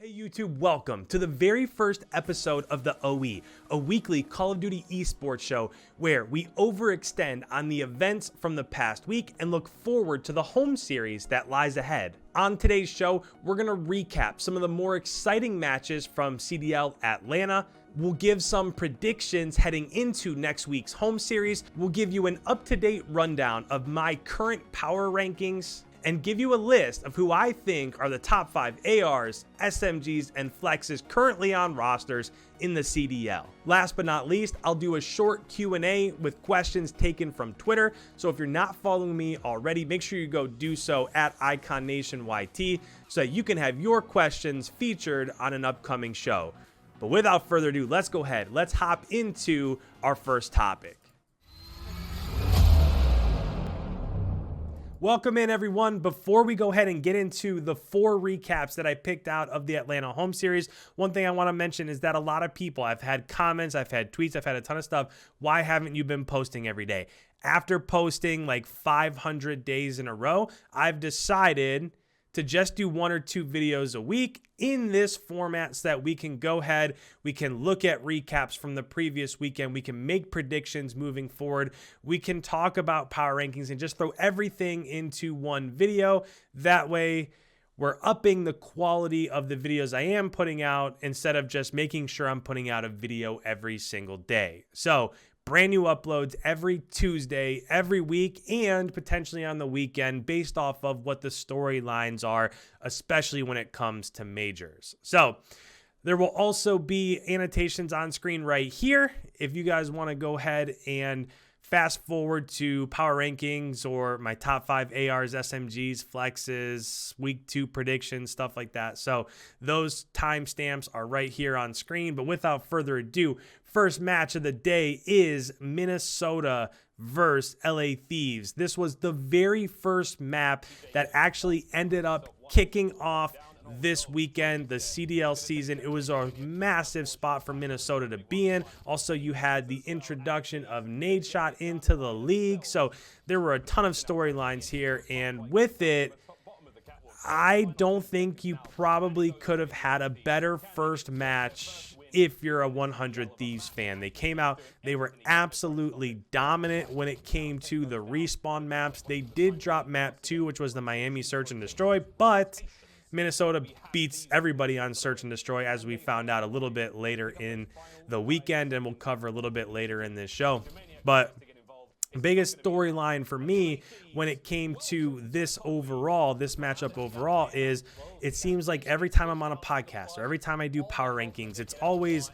Hey YouTube, welcome to the very first episode of the OE, a weekly Call of Duty Esports show where we overextend on the events from the past week and look forward to the home series that lies ahead. On today's show, we're going to recap some of the more exciting matches from CDL Atlanta. We'll give some predictions heading into next week's home series. We'll give you an up-to-date rundown of my current power rankings and give you a list of who I think are the top 5 ARs, SMGs, and flexes currently on rosters in the CDL. Last but not least, I'll do a short Q&A with questions taken from Twitter. So if you're not following me already, make sure you go do so at IKONation YT so that you can have your questions featured on an upcoming show. But without further ado, let's go ahead. Let's hop into our first topic. Welcome in, everyone. Before we go ahead and get into the 4 recaps that I picked out of the Atlanta home series, one thing I want to mention is that a lot of people, I've had comments, I've had tweets, I've had a ton of stuff. Why haven't you been posting every day? After posting like 500 days in a row, I've decided to just do 1 or 2 videos a week in this format so that we can go ahead, we can look at recaps from the previous weekend, we can make predictions moving forward, we can talk about power rankings and just throw everything into one video. That way, we're upping the quality of the videos I am putting out instead of just making sure I'm putting out a video every single day. So, brand new uploads every Tuesday, every week, and potentially on the weekend based off of what the storylines are, especially when it comes to majors. So there will also be annotations on screen right here. If you guys want to go ahead and fast forward to power rankings or my top 5 ARs, SMGs, flexes, week 2 predictions, stuff like that. So those timestamps are right here on screen. But without further ado, first match of the day is Minnesota versus LA Thieves. This was the very first map that actually ended up kicking off this weekend, the CDL season. It was a massive spot for Minnesota to be in. Also, you had the introduction of Nadeshot into the league. So there were a ton of storylines here. And with it, I don't think you probably could have had a better first match if you're a 100 Thieves fan. They came out, they were absolutely dominant when it came to the respawn maps. They did drop map 2, which was the Miami Search and Destroy, but Minnesota beats everybody on Search and Destroy, as we found out a little bit later in the weekend, and we'll cover a little bit later in this show. But biggest storyline for me when it came to this matchup overall, is it seems like every time I'm on a podcast or every time I do power rankings, it's always,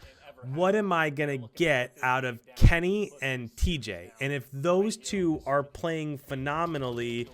what am I going to get out of Kenny and TJ? And if those two are playing phenomenally,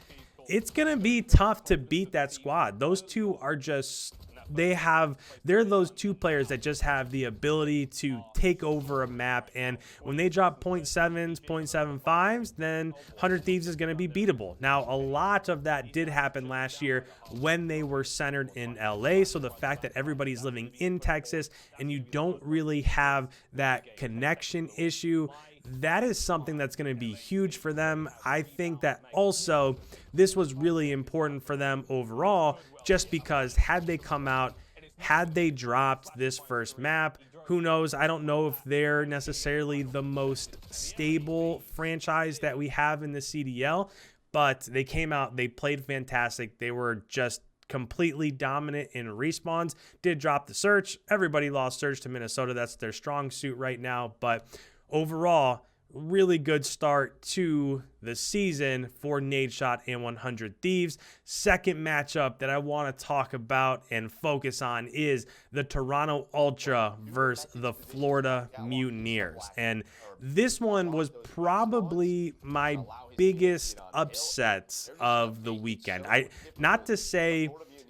it's going to be tough to beat that squad. Those two are just, they're those 2 players that just have the ability to take over a map. And when they drop 0.7s, 0.75s, then 100 Thieves is going to be beatable. Now, a lot of that did happen last year when they were centered in LA. So the fact that everybody's living in Texas and you don't really have that connection issue, that is something that's going to be huge for them. I think that also this was really important for them overall, just because had they come out, had they dropped this first map, who knows? I don't know if they're necessarily the most stable franchise that we have in the CDL, but they came out, they played fantastic. They were just completely dominant in respawns. Did drop the Search. Everybody lost Search to Minnesota. That's their strong suit right now, but overall, really good start to the season for Nadeshot and 100 Thieves. Second matchup that I want to talk about and focus on is the Toronto Ultra versus the Florida Mutineers. And this one was probably my biggest upset of the weekend. Not to say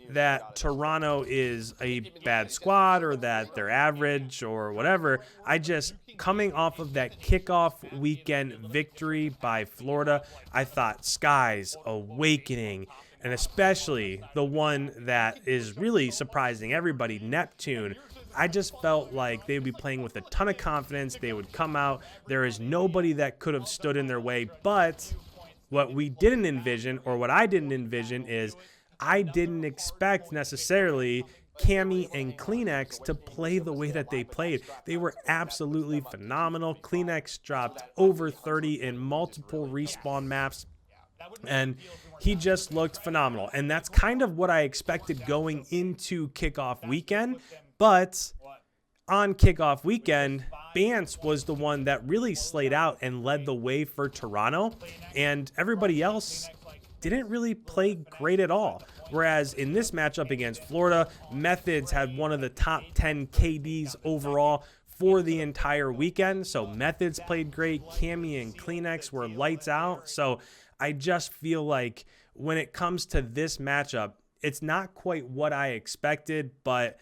that Toronto is a bad squad or that they're average or whatever. I just, coming off of that kickoff weekend victory by Florida, I thought Skies, Awakening, and especially the one that is really surprising everybody, Neptune, I just felt like they would be playing with a ton of confidence. They would come out. There is nobody that could have stood in their way. But what we didn't envision, or what I didn't envision, is I didn't expect necessarily Cammy and Kleenex to play the way that they played. They were absolutely phenomenal. Kleenex dropped over 30 in multiple respawn maps, and he just looked phenomenal. And that's kind of what I expected going into kickoff weekend. But on kickoff weekend, Bance was the one that really slayed out and led the way for Toronto, and everybody else didn't really play great at all. Whereas in this matchup against Florida, Methods had one of the top 10 KDs overall for the entire weekend. So Methods played great. Cammy and Kleenex were lights out. So I just feel like when it comes to this matchup, it's not quite what I expected, but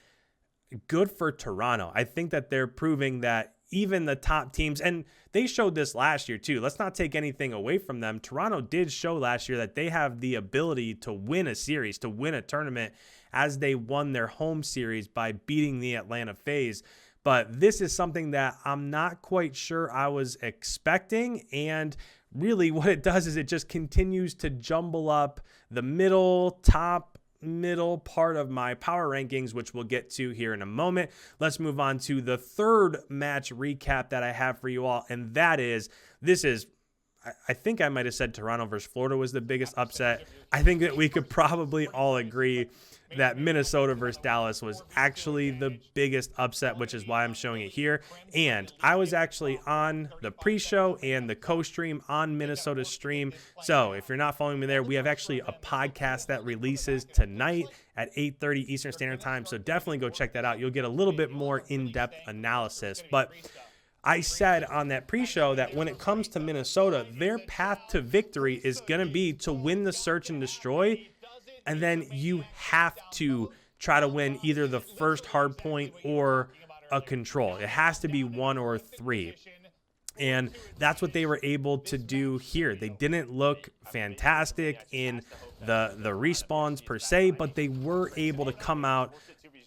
good for Toronto. I think that they're proving that even the top teams, and they showed this last year too. Let's not take anything away from them. Toronto did show last year that they have the ability to win a series, to win a tournament, as they won their home series by beating the Atlanta FAZE. But this is something that I'm not quite sure I was expecting. And really what it does is it just continues to jumble up the middle part of my power rankings, which we'll get to here in a moment. Let's move on to the third match recap that I have for you all, and that is, I think I might have said Toronto versus Florida was the biggest upset. I think that we could probably all agree that Minnesota versus Dallas was actually the biggest upset, which is why I'm showing it here. And I was actually on the pre-show and the co-stream on Minnesota's stream. So if you're not following me there, we have actually a podcast that releases tonight at 8:30 Eastern Standard Time. So definitely go check that out. You'll get a little bit more in-depth analysis. But I said on that pre-show that when it comes to Minnesota, their path to victory is going to be to win the search and destroy. And then you have to try to win either the first hard point or a control. It has to be one or three. And that's what they were able to do here. They didn't look fantastic in the respawns per se, but they were able to come out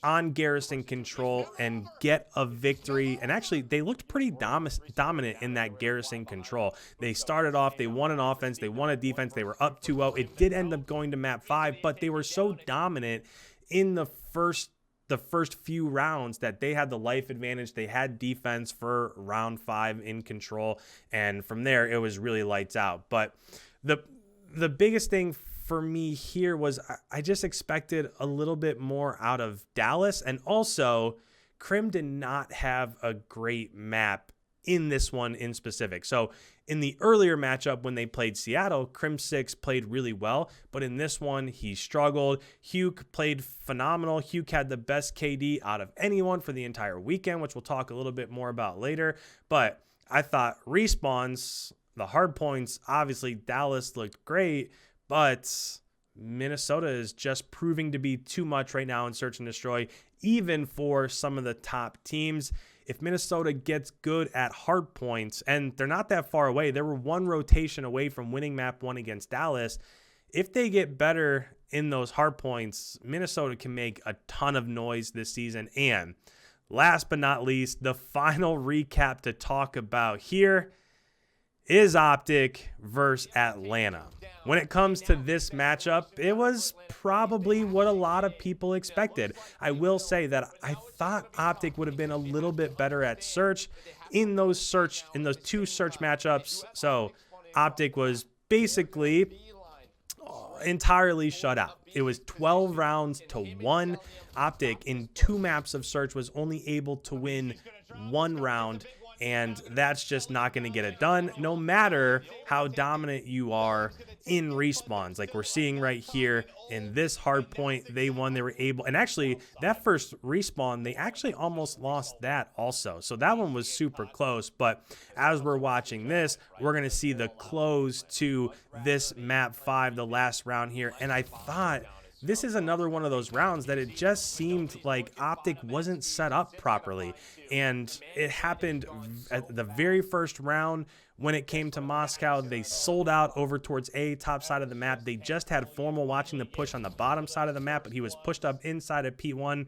on garrison control and get a victory. And actually, they looked pretty dominant in that garrison control. They started off, they won an offense, they won a defense, they were up 2-0. It did end up going to map 5, but they were so dominant in the first few rounds that they had the life advantage. They had defense for round 5 in control, and from there it was really lights out. But the biggest thing for me here was I just expected a little bit more out of Dallas, and also Crim did not have a great map in this one in specific. So in the earlier matchup when they played Seattle, Crim 6 played really well, but in this one he struggled. Huke played phenomenal. Huke had the best KD out of anyone for the entire weekend, which we'll talk a little bit more about later. But I thought respawns, the hard points, obviously Dallas looked great, but Minnesota is just proving to be too much right now in search and destroy, even for some of the top teams. If Minnesota gets good at hard points, and they're not that far away, they were one rotation away from winning map 1 against Dallas. If they get better in those hard points, Minnesota can make a ton of noise this season. And last but not least, the final recap to talk about here is OPTIC versus Atlanta. When it comes to this matchup, it was probably what a lot of people expected. I will say that I thought OPTIC would have been a little bit better at search in those two search matchups. So OPTIC was basically entirely shut out. It was 12 rounds to 1. OPTIC in 2 maps of search was only able to win 1 round. And that's just not going to get it done, no matter how dominant you are in respawns. Like we're seeing right here in this hard point, they won, they were able, and actually that first respawn, they actually almost lost that also. So that one was super close. But as we're watching this, we're going to see the close to this map 5, the last round here. And I thought this is another one of those rounds that it just seemed like OPTIC wasn't set up properly. And it happened at the very first round when it came to Moscow. They sold out over towards A, top side of the map. They just had Formal watching the push on the bottom side of the map, but he was pushed up inside of P1.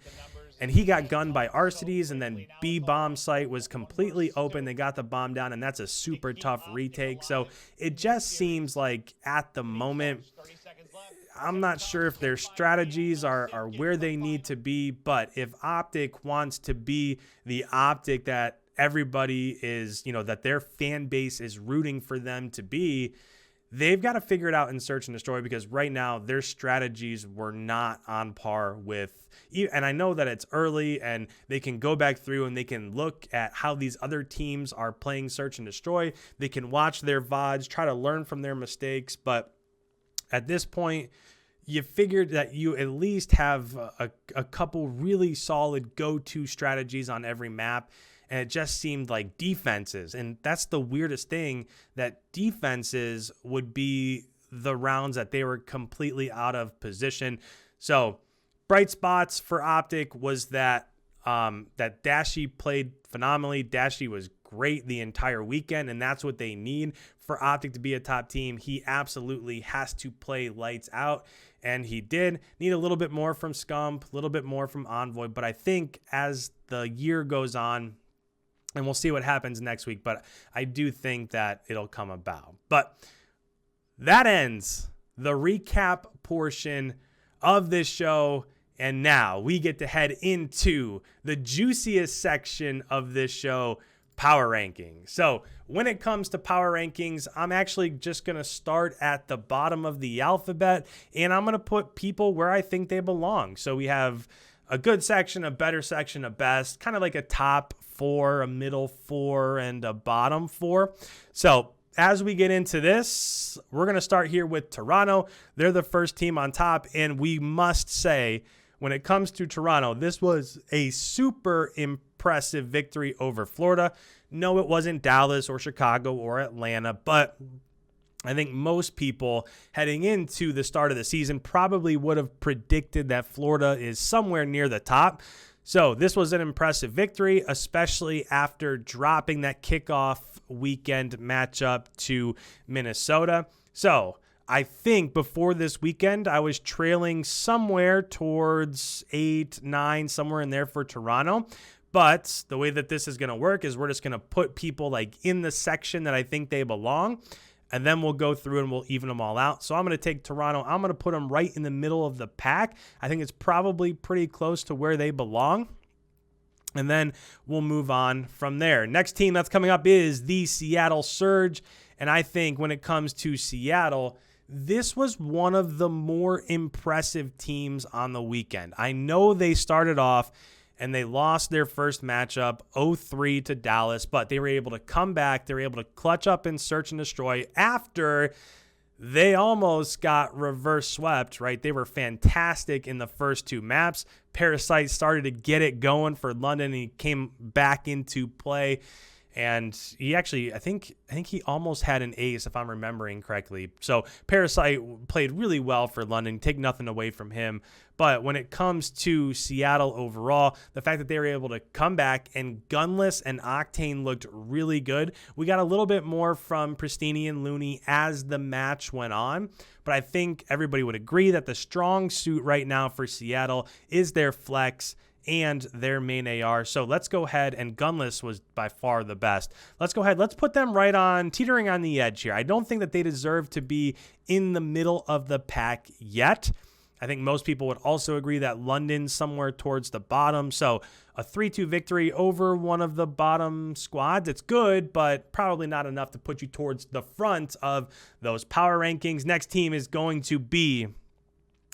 And he got gunned by Arcides, and then B bomb site was completely open. They got the bomb down, and that's a super tough retake. So it just seems like at the moment, I'm not sure if their strategies are where they need to be, but if OPTIC wants to be the OPTIC that everybody is, that their fan base is rooting for them to be, they've got to figure it out in search and destroy, because right now their strategies were not on par with, and I know that it's early and they can go back through and they can look at how these other teams are playing search and destroy. They can watch their VODs, try to learn from their mistakes. But at this point, you figured that you at least have a couple really solid go-to strategies on every map. And it just seemed like defenses, and that's the weirdest thing, that defenses would be the rounds that they were completely out of position. So bright spots for OPTIC was that Dashy played phenomenally. Dashy was great the entire weekend, and that's what they need for OPTIC to be a top team. He absolutely has to play lights out, and he did. Need a little bit more from Scump, a little bit more from Envoy, but I think as the year goes on, and we'll see what happens next week, but I do think that it'll come about. But that ends the recap portion of this show. And now we get to head into the juiciest section of this show, power rankings. So when it comes to power rankings, I'm actually just going to start at the bottom of the alphabet, and I'm going to put people where I think they belong. So we have a good section, a better section, a best, kind of like a top 4, a middle 4, and a bottom 4. So as we get into this, we're going to start here with Toronto. They're the first team on top, and we must say, when it comes to Toronto, this was a super impressive victory over Florida. No, it wasn't Dallas or Chicago or Atlanta, but I think most people heading into the start of the season probably would have predicted that Florida is somewhere near the top. So this was an impressive victory, especially after dropping that kickoff weekend matchup to Minnesota. So I think before this weekend, I was trailing somewhere towards 8, 9, somewhere in there for Toronto. But the way that this is going to work is we're just going to put people like in the section that I think they belong, and then we'll go through and we'll even them all out. So I'm going to take Toronto. I'm going to put them right in the middle of the pack. I think it's probably pretty close to where they belong. And then we'll move on from there. Next team that's coming up is the Seattle Surge. And I think when it comes to Seattle, this was one of the more impressive teams on the weekend. I know they started off and they lost their first matchup 0-3 to Dallas, but they were able to come back. They were able to clutch up in search and destroy after they almost got reverse swept, right? They were fantastic in the first 2 maps. Parasite started to get it going for London, and he came back into play. And he actually, I think he almost had an ace, if I'm remembering correctly. So Parasite played really well for London. Take nothing away from him. But when it comes to Seattle overall, the fact that they were able to come back, and Gunless and Octane looked really good. We got a little bit more from Pristini and Looney as the match went on. But I think everybody would agree that the strong suit right now for Seattle is their flex and their main AR. So let's go ahead, and Gunless was by far the best. Let's go ahead. Let's put them right on, teetering on the edge here. I don't think that they deserve to be in the middle of the pack yet. I think most people would also agree that London's somewhere towards the bottom. So a 3-2 victory over one of the bottom squads. It's good, but probably not enough to put you towards the front of those power rankings. Next team is going to be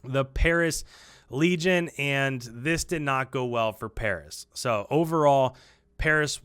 the Paris Legion, and this did not go well for Paris. So overall, Paris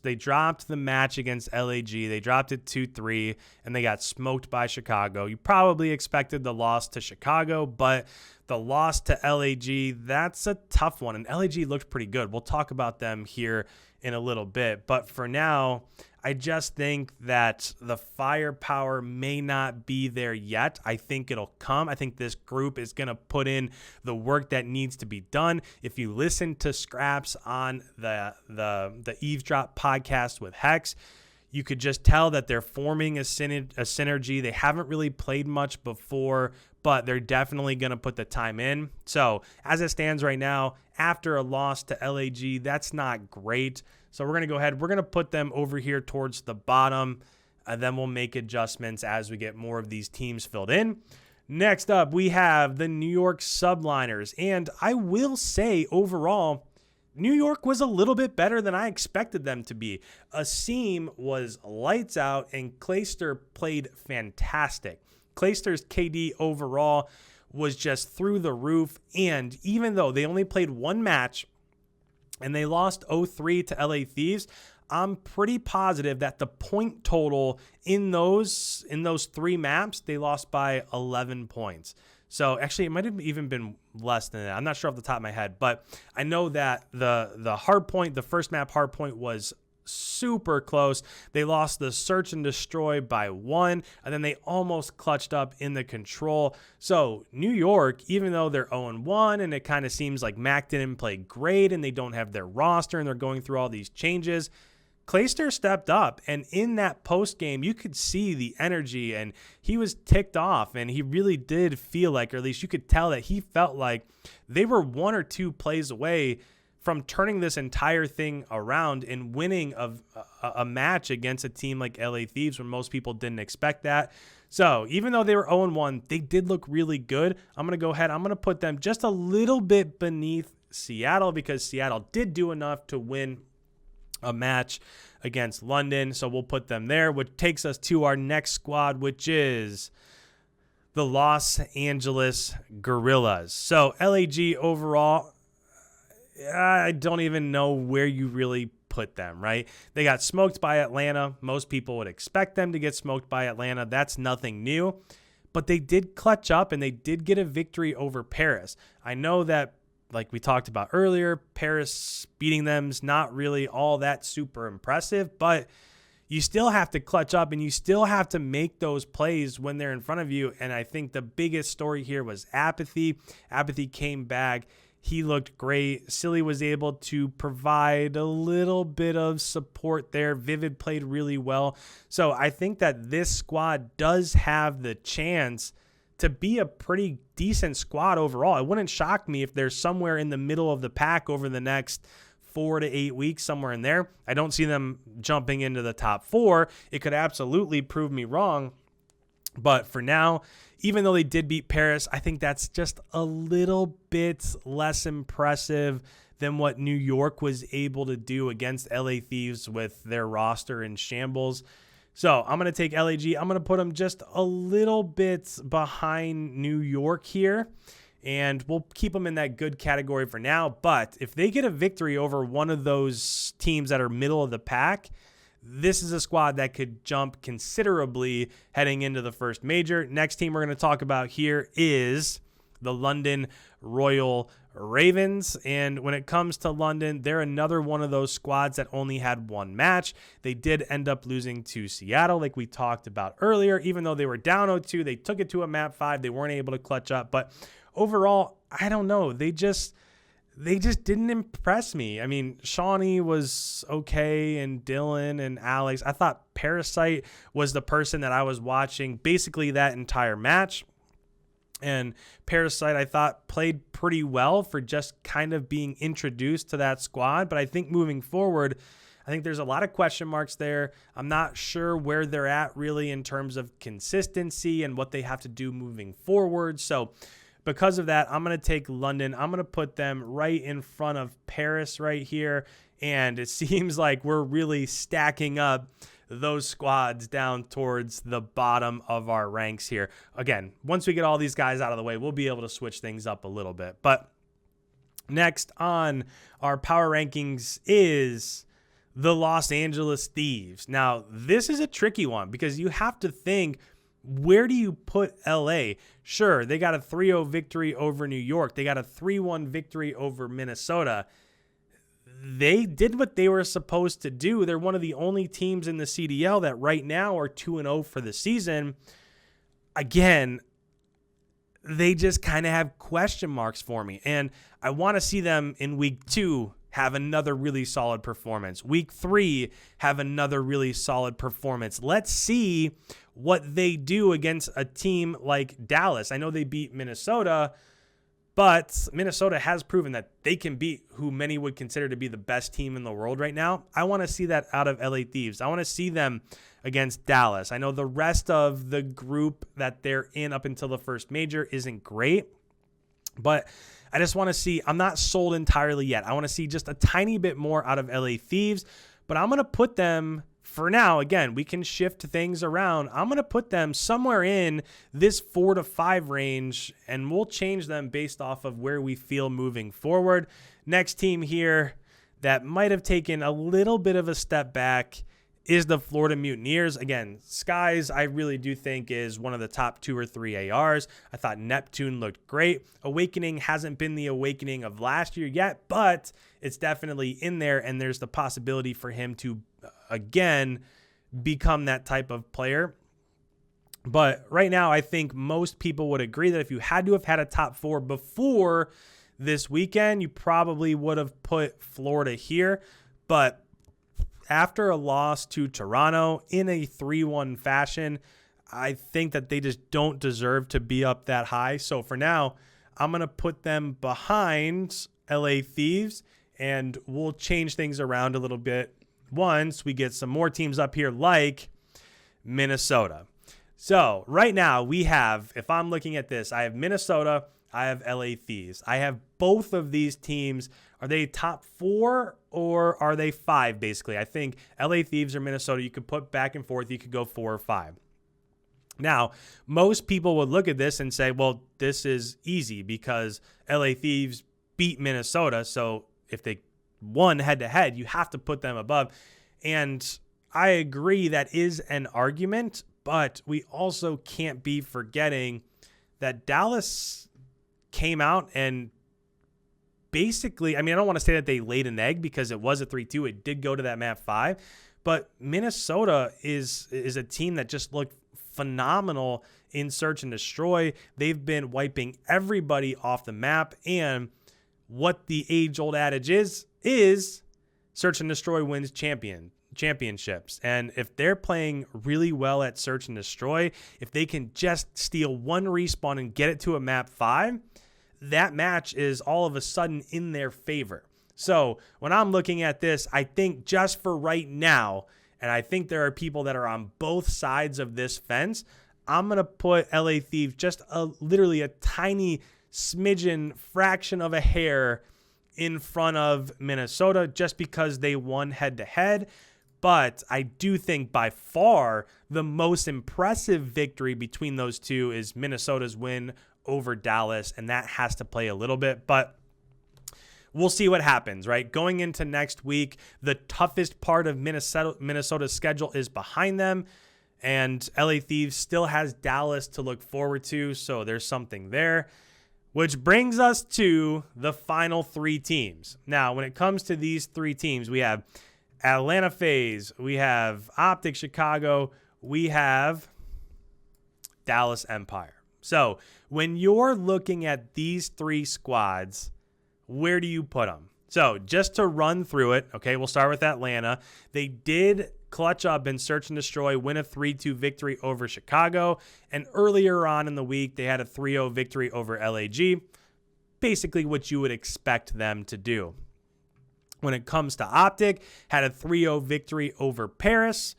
they dropped the match against LAG. They dropped it 2-3, and they got smoked by Chicago. You probably expected the loss to Chicago, but the loss to LAG, that's a tough one. And LAG looked pretty good. We'll talk about them here in a little bit. But for now, I just think that the firepower may not be there yet. I think it'll come. I think this group is going to put in the work that needs to be done. If you listen to Scraps on the Eavesdrop podcast with Hex, you could just tell that they're forming a synergy. They haven't really played much before, but they're definitely going to put the time in. So as it stands right now, after a loss to LAG, that's not great. So we're going to go ahead. We're going to put them over here towards the bottom, and then we'll make adjustments as we get more of these teams filled in. Next up, we have the New York Subliners. And I will say, overall, New York was a little bit better than I expected them to be. Asim was lights out, and Clayster played fantastic. Clayster's KD overall was just through the roof, and even though they only played one match and they lost 0-3 to LA Thieves, I'm pretty positive that the point total in those 3 maps, they lost by 11 points. So actually, it might have even been less than that. I'm not sure off the top of my head, but I know that the hard point, the first map hard point, was super close. They lost the search and destroy by 1, and then they almost clutched up in the control. So New York, even though they're 0-1 and it kind of seems like Mac didn't play great and they don't have their roster and they're going through all these changes, Clayster stepped up, and in that post game, you could see the energy, and he was ticked off, and he really did feel like, or at least you could tell that he felt like they were 1 or 2 plays away from turning this entire thing around and winning a match against a team like LA Thieves when most people didn't expect that. So even though they were 0-1, they did look really good. I'm going to go ahead. I'm going to put them just a little bit beneath Seattle because Seattle did do enough to win a match against London. So we'll put them there, which takes us to our next squad, which is the Los Angeles Guerrillas. So LAG overall, I don't even know where you really put them, right? They got smoked by Atlanta. Most people would expect them to get smoked by Atlanta. That's nothing new. But they did clutch up and they did get a victory over Paris. I know that, like we talked about earlier, Paris beating them is not really all that super impressive, but you still have to clutch up and you still have to make those plays when they're in front of you. And I think the biggest story here was Apathy. Apathy came back. He looked great. Silly was able to provide a little bit of support there. Vivid played really well. So I think that this squad does have the chance to be a pretty decent squad overall. It wouldn't shock me if they're somewhere in the middle of the pack over the next 4 to 8 weeks, somewhere in there. I don't see them jumping into the top 4. It could absolutely prove me wrong. But for now, even though they did beat Paris, I think that's just a little bit less impressive than what New York was able to do against LA Thieves with their roster in shambles. So I'm going to take LAG. I'm going to put them just a little bit behind New York here, and we'll keep them in that good category for now. But if they get a victory over one of those teams that are middle of the pack, this is a squad that could jump considerably heading into the first major. Next team we're going to talk about here is the London Royal Ravens. And when it comes to London, they're another one of those squads that only had one match. They did end up losing to Seattle, like we talked about earlier. Even though they were down 0-2, they took it to a map 5. They weren't able to clutch up. But overall, I don't know. They just didn't impress me. I mean, Shawnee was okay, and Dylan and Alex. I thought Parasite was the person that I was watching basically that entire match. And Parasite, I thought, played pretty well for just kind of being introduced to that squad. But I think moving forward, I think there's a lot of question marks there. I'm not sure where they're at really in terms of consistency and what they have to do moving forward. So because of that, I'm going to take London. I'm going to put them right in front of Paris right here. And it seems like we're really stacking up those squads down towards the bottom of our ranks here. Again, once we get all these guys out of the way, we'll be able to switch things up a little bit. But next on our power rankings is the Los Angeles Thieves. Now, this is a tricky one because you have to think, where do you put LA? Sure, they got a 3-0 victory over New York. They got a 3-1 victory over Minnesota. They did what they were supposed to do. They're one of the only teams in the CDL that right now are 2-0 for the season. Again, they just kind of have question marks for me. And I want to see them in week 2 have another really solid performance. Week 3 have another really solid performance. Let's see what they do against a team like Dallas. I know they beat Minnesota, But Minnesota has proven that they can beat who many would consider to be the best team in the world right now. I want to see that out of LA Thieves. I want to see them against Dallas. I know the rest of the group that they're in up until the first major isn't great, but I just want to see, I'm not sold entirely yet. I want to see just a tiny bit more out of LA Thieves, but I'm going to put them, for now, again, we can shift things around. I'm going to put them somewhere in this 4 to 5 range, and we'll change them based off of where we feel moving forward. Next team here that might have taken a little bit of a step back is the Florida Mutineers. Again, Skies, I really do think is one of the top 2 or 3 ARs. I thought Neptune looked great. Awakening hasn't been the Awakening of last year yet, but it's definitely in there, and there's the possibility for him to again become that type of player. But right now, I think most people would agree that if you had to have had a top 4 before this weekend, you probably would have put Florida here. But after a loss to Toronto in a 3-1 fashion, I think that they just don't deserve to be up that high. So for now, I'm going to put them behind LA Thieves, and we'll change things around a little bit once we get some more teams up here like Minnesota. So right now we have, if I'm looking at this, I have Minnesota, I have LA Thieves. I have both of these teams. Are they top 4 or are they 5 basically? I think LA Thieves or Minnesota, you could put back and forth. You could go 4 or 5. Now, most people would look at this and say, well, this is easy because LA Thieves beat Minnesota. So if they won head-to-head, you have to put them above. And I agree that is an argument, but we also can't be forgetting that Dallas came out and basically, I mean, I don't want to say that they laid an egg because it was a 3-2. It did go to that map 5, but Minnesota is a team that just looked phenomenal in Search and Destroy. They've been wiping everybody off the map, and what the age-old adage is Search and Destroy wins championships. And if they're playing really well at Search and Destroy, if they can just steal one respawn and get it to a map 5, that match is all of a sudden in their favor. So when I'm looking at this, I think just for right now, and I think there are people that are on both sides of this fence, I'm going to put LA Thieves just literally a tiny smidgen, fraction of a hair in front of Minnesota just because they won head-to-head. But I do think by far the most impressive victory between those two is Minnesota's win over Dallas, and that has to play a little bit. But we'll see what happens, right? Going into next week, the toughest part of Minnesota's schedule is behind them, and LA Thieves still has Dallas to look forward to, so there's something there. Which brings us to the final 3 teams. Now, when it comes to these 3 teams, we have Atlanta FaZe, we have OPTIC Chicago, we have Dallas Empire. So when you're looking at these 3 squads, where do you put them? So just to run through it, okay, we'll start with Atlanta. They did clutch up and Search and Destroy, win a 3-2 victory over Chicago. And earlier on in the week, they had a 3-0 victory over LAG. Basically what you would expect them to do. When it comes to OPTIC, had a 3-0 victory over Paris.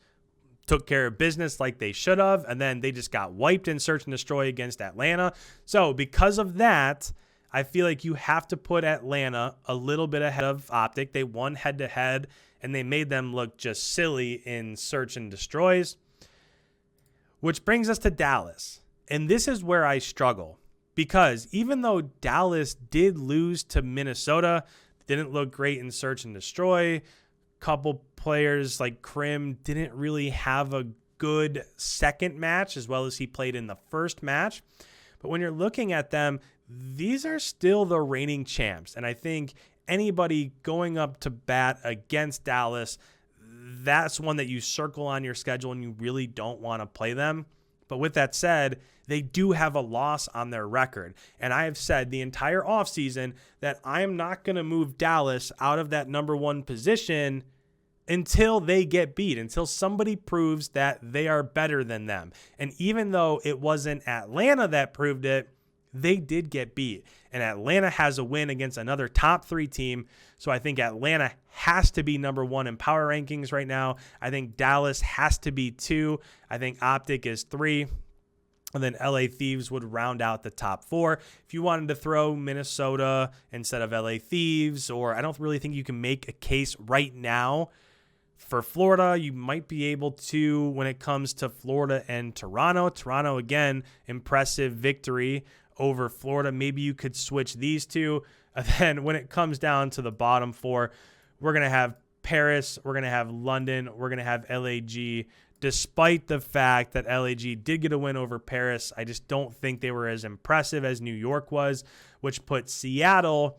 Took care of business like they should have. And then they just got wiped in Search and Destroy against Atlanta. So because of that, I feel like you have to put Atlanta a little bit ahead of OPTIC. They won head-to-head, and they made them look just silly in Search and Destroys. Which brings us to Dallas. And this is where I struggle. Because even though Dallas did lose to Minnesota, didn't look great in Search and Destroy, couple players like Krim didn't really have a good second match as well as he played in the first match. But when you're looking at them, these are still the reigning champs. And I think anybody going up to bat against Dallas, that's one that you circle on your schedule and you really don't want to play them. But with that said, they do have a loss on their record. And I have said the entire offseason that I am not going to move Dallas out of that number 1 position until they get beat, until somebody proves that they are better than them. And even though it wasn't Atlanta that proved it, they did get beat. And Atlanta has a win against another top 3 team. So I think Atlanta has to be number 1 in power rankings right now. I think Dallas has to be 2. I think OPTIC is 3. And then LA Thieves would round out the top 4. If you wanted to throw Minnesota instead of LA Thieves, or I don't really think you can make a case right now for Florida, you might be able to when it comes to Florida and Toronto. Toronto, again, impressive victory over Florida. Maybe you could switch these two. And then when it comes down to the bottom 4, we're going to have Paris, we're going to have London, we're going to have LAG. Despite the fact that LAG did get a win over Paris, I just don't think they were as impressive as New York was, which put Seattle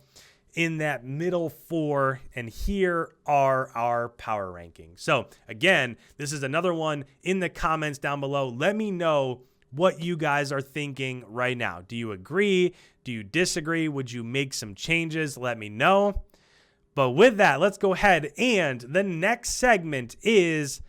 in that middle 4, and here are our power rankings. So again, this is another one in the comments down below. Let me know what you guys are thinking right now. Do you agree? Do you disagree? Would you make some changes? Let me know. But with that, let's go ahead, and the next segment is,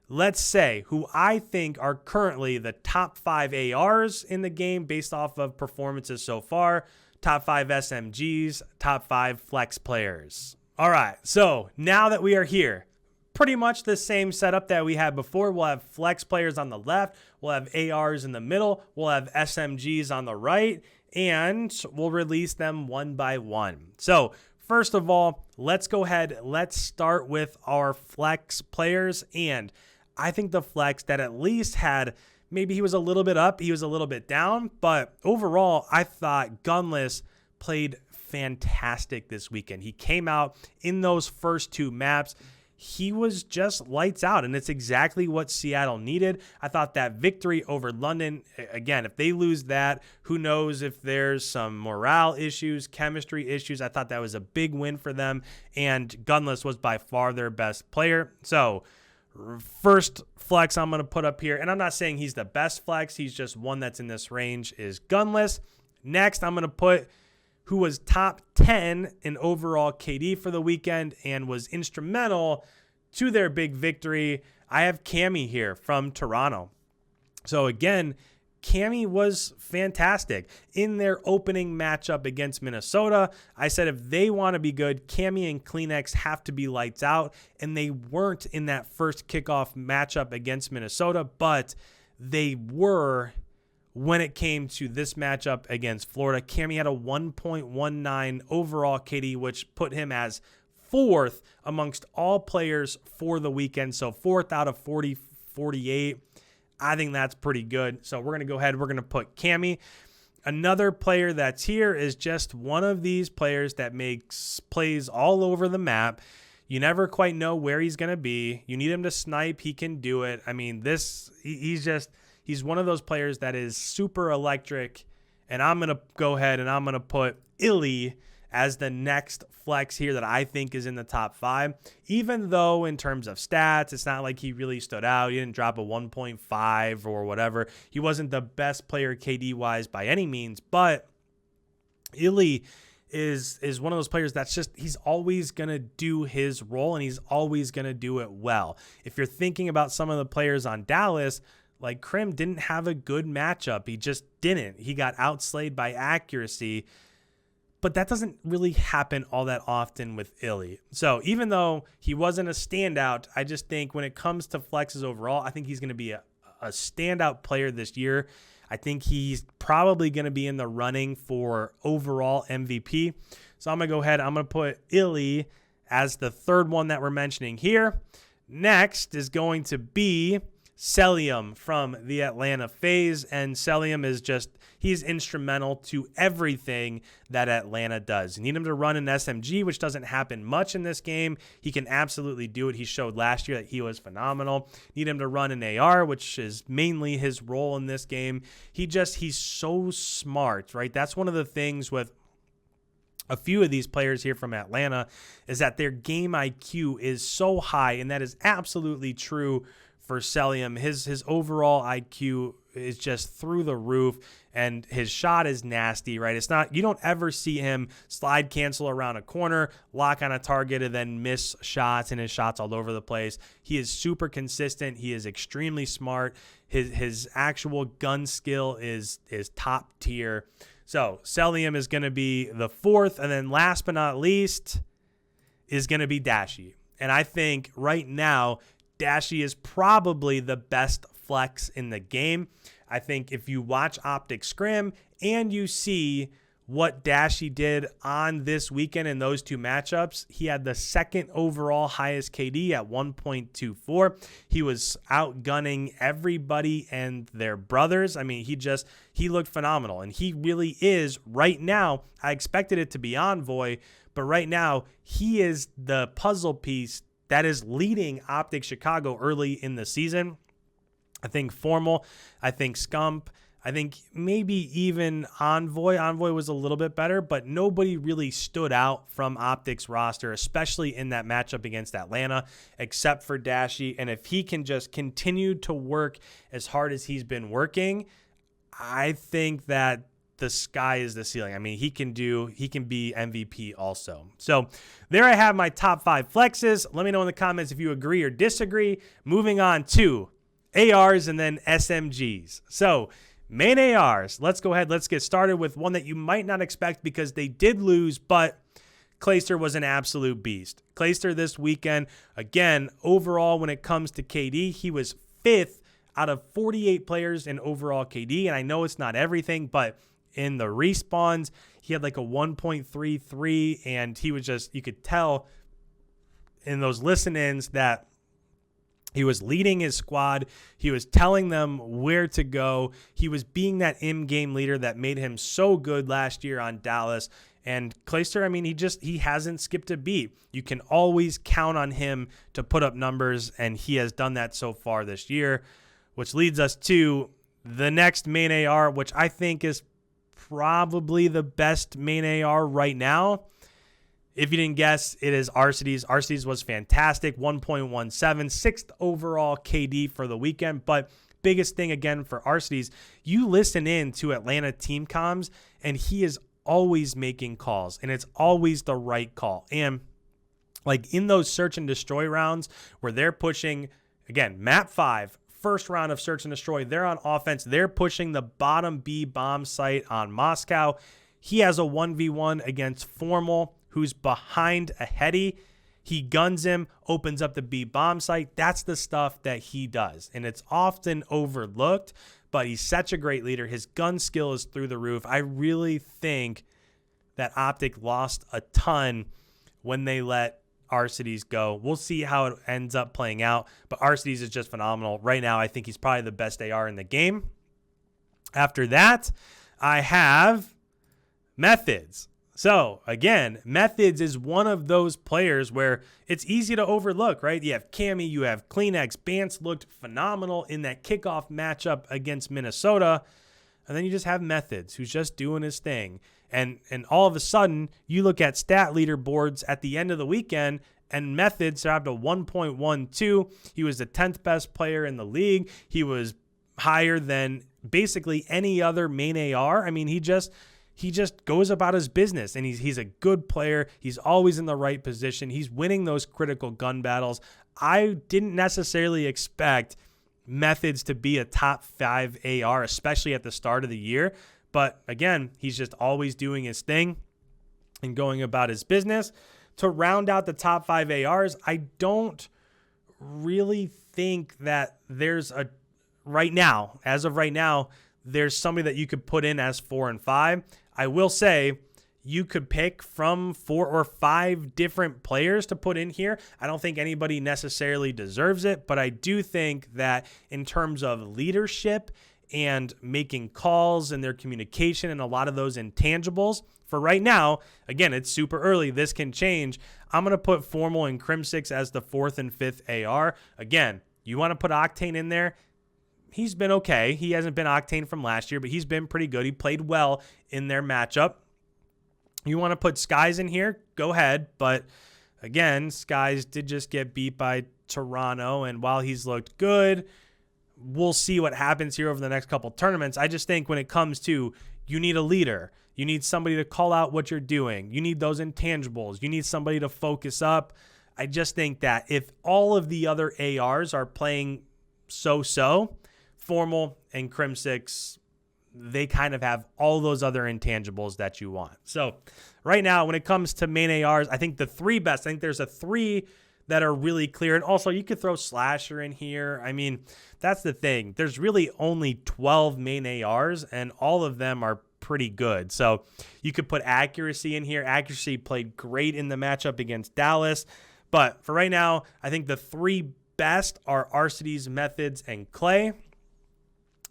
let's say, who I think are currently the top 5 ARs in the game based off of performances so far, top 5 SMGs, top 5 flex players. All right, so now that we are here, pretty much the same setup that we had before. We'll have flex players on the left, we'll have ARs in the middle, we'll have SMGs on the right, and we'll release them one by one. So first of all, let's go ahead, let's start with our flex players, and I think the flex that at least had, maybe he was a little bit up, he was a little bit down, but overall, I thought Gunless played fantastic this weekend. He came out in those first 2 maps. He was just lights out, and it's exactly what Seattle needed. I thought that victory over London, again, if they lose that, who knows if there's some morale issues, chemistry issues. I thought that was a big win for them, and Gunless was by far their best player. So first flex I'm going to put up here, and I'm not saying he's the best flex, he's just one that's in this range, is Gunless. Next, I'm going to put who was top 10 in overall KD for the weekend and was instrumental to their big victory. I have Cammy here from Toronto. So again, Cammy was fantastic in their opening matchup against Minnesota. I said if they want to be good, Cammy and Kleenex have to be lights out, and they weren't in that first kickoff matchup against Minnesota, but they were when it came to this matchup against Florida. Cammy had a 1.19 overall KD, which put him as 4th amongst all players for the weekend. So 4th out of 48. I think that's pretty good. So we're going to go ahead. We're going to put Cammy. Another player that's here is just one of these players that makes plays all over the map. You never quite know where he's going to be. You need him to snipe. He can do it. I mean, he's one of those players that is super electric. And I'm going to go ahead and I'm going to put Illy as the next flex here that I think is in the top 5. Even though in terms of stats, it's not like he really stood out. He didn't drop a 1.5 or whatever. He wasn't the best player KD-wise by any means, but Illy is one of those players that's just, he's always going to do his role, and he's always going to do it well. If you're thinking about some of the players on Dallas, like Krim didn't have a good matchup. He just didn't. He got outslayed by accuracy. But that doesn't really happen all that often with Illy. So even though he wasn't a standout, I just think when it comes to flexes overall, I think he's going to be a standout player this year. I think he's probably going to be in the running for overall MVP. So I'm going to go ahead. I'm going to put Illy as the 3rd one that we're mentioning here. Next is going to be Celium from the Atlanta FAZE, and Celium is just, he's instrumental to everything that Atlanta does. You need him to run an SMG, which doesn't happen much in this game. He can absolutely do it. He showed last year that he was phenomenal. Need him to run an AR, which is mainly his role in this game. He's so smart, right? That's one of the things with a few of these players here from Atlanta, is that their game IQ is so high, and that is absolutely true for Celium. His overall IQ is just through the roof, and his shot is nasty, right? It's not, you don't ever see him slide cancel around a corner, lock on a target, and then miss shots, and his shots all over the place. He is super consistent. He is extremely smart. His actual gun skill is top tier. So Cellium is going to be the fourth. And then last but not least is going to be Dashy. And I think right now, Dashy is probably the best flex in the game. I think if you watch OPTIC Scrim and you see what Dashy did on this weekend in those two matchups, he had the second overall highest KD at 1.24. He was outgunning everybody and their brothers. I mean, he looked phenomenal, and he really is right now. I expected it to be Envoy, but right now he is the puzzle piece that is leading OPTIC Chicago early in the season. I think Formal, I think Scump, I think maybe even Envoy. Envoy was a little bit better, but nobody really stood out from OPTIC's roster, especially in that matchup against Atlanta, except for Dashy. And if he can just continue to work as hard as he's been working, I think that the sky is the ceiling. I mean, he can be MVP also. So there I have my top 5 flexes. Let me know in the comments if you agree or disagree. Moving on to ARs and then SMGs. So main ARs, let's go ahead. Let's get started with one that you might not expect because they did lose, but Clayster was an absolute beast. Clayster this weekend, again, overall when it comes to KD, he was 5th out of 48 players in overall KD. And I know it's not everything, but in the respawns, he had like a 1.33, and he was just, you could tell in those listen-ins that he was leading his squad. He was telling them where to go. He was being that in-game leader that made him so good last year on Dallas. And Clayster, I mean, he hasn't skipped a beat. You can always count on him to put up numbers, and he has done that so far this year, which leads us to the next main AR, which I think is probably the best main AR right now. If you didn't guess, it is Arcades. Arcades was fantastic, 1.17, 6th overall KD for the weekend. But biggest thing, again, for Arcades, you listen in to Atlanta team comms, and he is always making calls, and it's always the right call. And like in those search and destroy rounds where they're pushing, again, map 5, first round of search and destroy, they're on offense. They're pushing the bottom B bomb site on Moscow. He has a 1v1 against Formal, who's behind a heady. He guns him, opens up the B bomb site. That's the stuff that he does, and it's often overlooked, but he's such a great leader. His gun skill is through the roof. I really think that OPTIC lost a ton when they let Arcades go. We'll see how it ends up playing out, but Arcades is just phenomenal. Right now, I think he's probably the best AR in the game. After that, I have Methods. So, again, Methods is one of those players where it's easy to overlook, right? You have Cammy, you have Kleenex. Bance looked phenomenal in that kickoff matchup against Minnesota. And then you just have Methods, who's just doing his thing. And all of a sudden, you look at stat leaderboards at the end of the weekend, and Methods survived a 1.12. He was the 10th best player in the league. He was higher than basically any other main AR. I mean, he just goes about his business, and he's a good player. He's always in the right position. He's winning those critical gun battles. I didn't necessarily expect Methods to be a top 5 AR, especially at the start of the year. But again, he's just always doing his thing and going about his business. To round out the top 5 ARs, I don't really think that there's as of right now, there's somebody that you could put in as 4 and 5. I will say you could pick from 4 or 5 different players to put in here. I don't think anybody necessarily deserves it, but I do think that in terms of leadership and making calls and their communication and a lot of those intangibles, for right now, again, it's super early. This can change. I'm going to put Formal and Crim6 as the 4th and 5th AR. Again, you want to put Octane in there. He's been okay. He hasn't been Octane from last year, but he's been pretty good. He played well in their matchup. You want to put Skies in here? Go ahead. But again, Skies did just get beat by Toronto, and while he's looked good, we'll see what happens here over the next couple tournaments. I just think when it comes to, you need a leader. You need somebody to call out what you're doing. You need those intangibles. You need somebody to focus up. I just think that if all of the other ARs are playing so-so, Formal and Crim6, they kind of have all those other intangibles that you want. So right now, when it comes to main ARs, I think the three best, I think there's a three that are really clear. And also you could throw Slasher in here. I mean, that's the thing. There's really only 12 main ARs and all of them are pretty good. So you could put Accuracy in here. Accuracy played great in the matchup against Dallas. But for right now, I think the three best are Arcides, Methods, and Clay.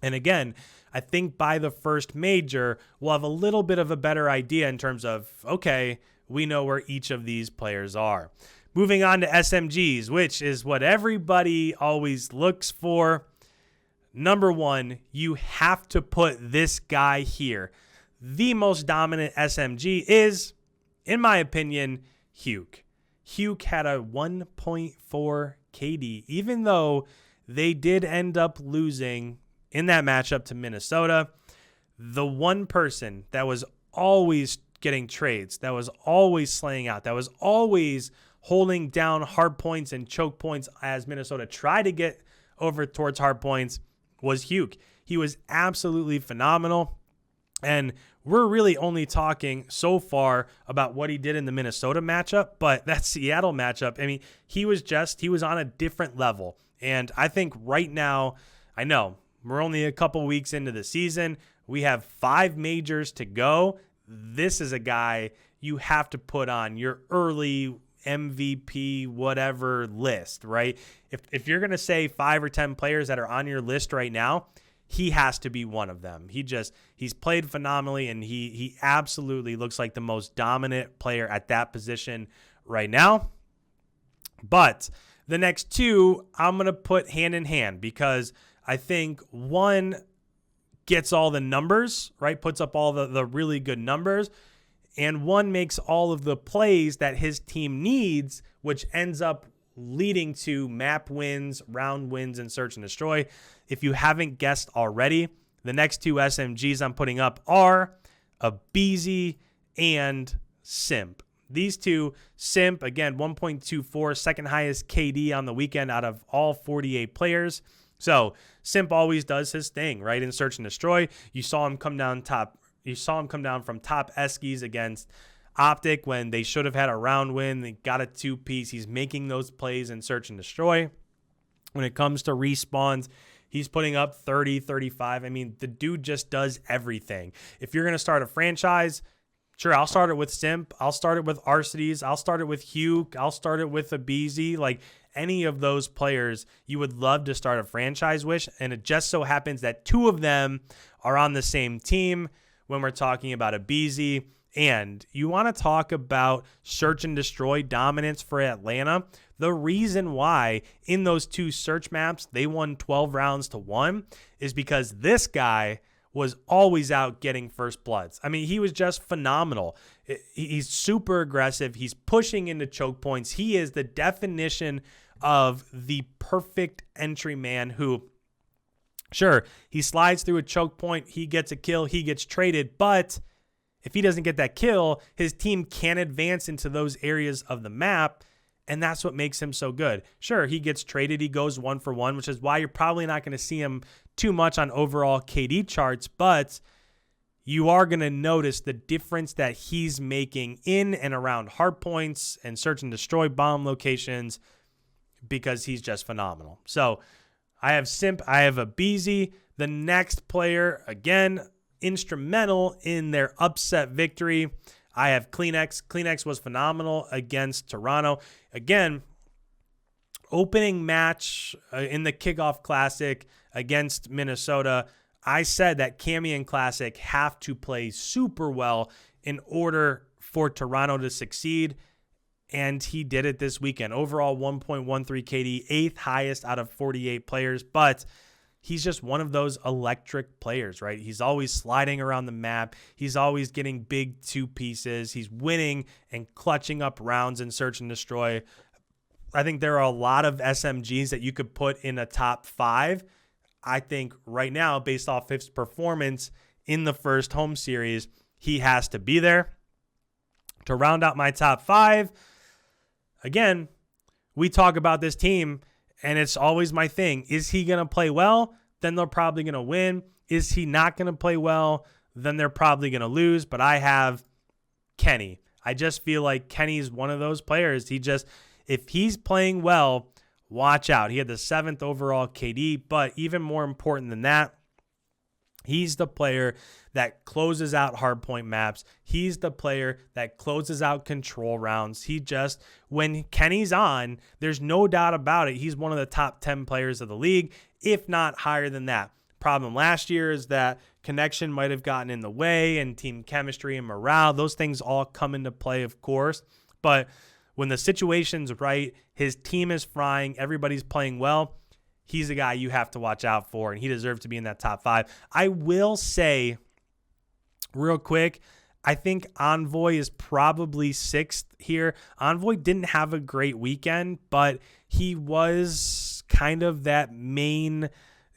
And again, I think by the first major, we'll have a little bit of a better idea in terms of, okay, we know where each of these players are. Moving on to SMGs, which is what everybody always looks for. Number one, you have to put this guy here. The most dominant SMG is, in my opinion, Hugh. Hugh had a 1.4 KD, even though they did end up losing in that matchup to Minnesota. The one person that was always getting trades, that was always slaying out, that was always holding down hard points and choke points as Minnesota tried to get over towards hard points was Hugh. He was absolutely phenomenal. And we're really only talking so far about what he did in the Minnesota matchup, but that Seattle matchup, I mean, he was on a different level. And I think right now, I know we're only a couple weeks into the season. We have 5 majors to go. This is a guy you have to put on your early MVP whatever list, right? If you're going to say 5 or 10 players that are on your list right now, he has to be one of them. He's played phenomenally, and he absolutely looks like the most dominant player at that position right now. But the next two, I'm going to put hand in hand because I think one gets all the numbers, right? Puts up all the really good numbers. And one makes all of the plays that his team needs, which ends up leading to map wins, round wins, and search and destroy. If you haven't guessed already, the next two SMGs I'm putting up are Abizi and Simp. These two, Simp, again, 1.24, second highest KD on the weekend out of all 48 players. So Simp always does his thing, right? In search and destroy, you saw him come down top. You saw him come down from top Eskies against OPTIC when they should have had a round win. They got a 2-piece. He's making those plays in search and destroy. When it comes to respawns, he's putting up 30, 35. I mean, the dude just does everything. If you're going to start a franchise, sure, I'll start it with Simp. I'll start it with Arcides. I'll start it with Hugh. I'll start it with Abizi. Like any of those players, you would love to start a franchise with. And it just so happens that 2 of them are on the same team when we're talking about Abizi. And you want to talk about search and destroy dominance for Atlanta. The reason why in those 2 search maps they won 12 rounds to 1 is because this guy was always out getting first bloods. I mean, he was just phenomenal. He's super aggressive. He's pushing into choke points. He is the definition of the perfect entry man who, sure, he slides through a choke point, he gets a kill, he gets traded, but if he doesn't get that kill, his team can't advance into those areas of the map, and that's what makes him so good. Sure, he gets traded, he goes 1 for 1, which is why you're probably not going to see him too much on overall KD charts, but you are going to notice the difference that he's making in and around hard points and search and destroy bomb locations because he's just phenomenal. So I have Simp, I have Abizi. The next player, again, instrumental in their upset victory, I have Kleenex. Kleenex was phenomenal against Toronto. Again, opening match in the kickoff classic against Minnesota, I said that Cammy and Classic have to play super well in order for Toronto to succeed. And he did it this weekend. Overall, 1.13 KD, 8th highest out of 48 players. But he's just one of those electric players, right? He's always sliding around the map. He's always getting big 2-pieces. He's winning and clutching up rounds in search and destroy. I think there are a lot of SMGs that you could put in a top 5. I think right now, based off his performance in the first home series, he has to be there. To round out my top 5, again, we talk about this team, and it's always my thing. Is he going to play well? then they're probably going to win. Is he not going to play well? Then they're probably going to lose. But I have Kenny. I just feel like Kenny's one of those players. If he's playing well, watch out. He had the 7th overall KD, but even more important than that, he's the player that closes out hardpoint maps. He's the player that closes out control rounds. When Kenny's on, there's no doubt about it, he's one of the top 10 players of the league, if not higher than that. Problem last year is that connection might have gotten in the way, and team chemistry and morale, those things all come into play, of course. But when the situation's right, his team is frying, everybody's playing well, he's a guy you have to watch out for, and he deserves to be in that top 5. I will say, real quick, I think Envoy is probably 6th here. Envoy didn't have a great weekend, but he was kind of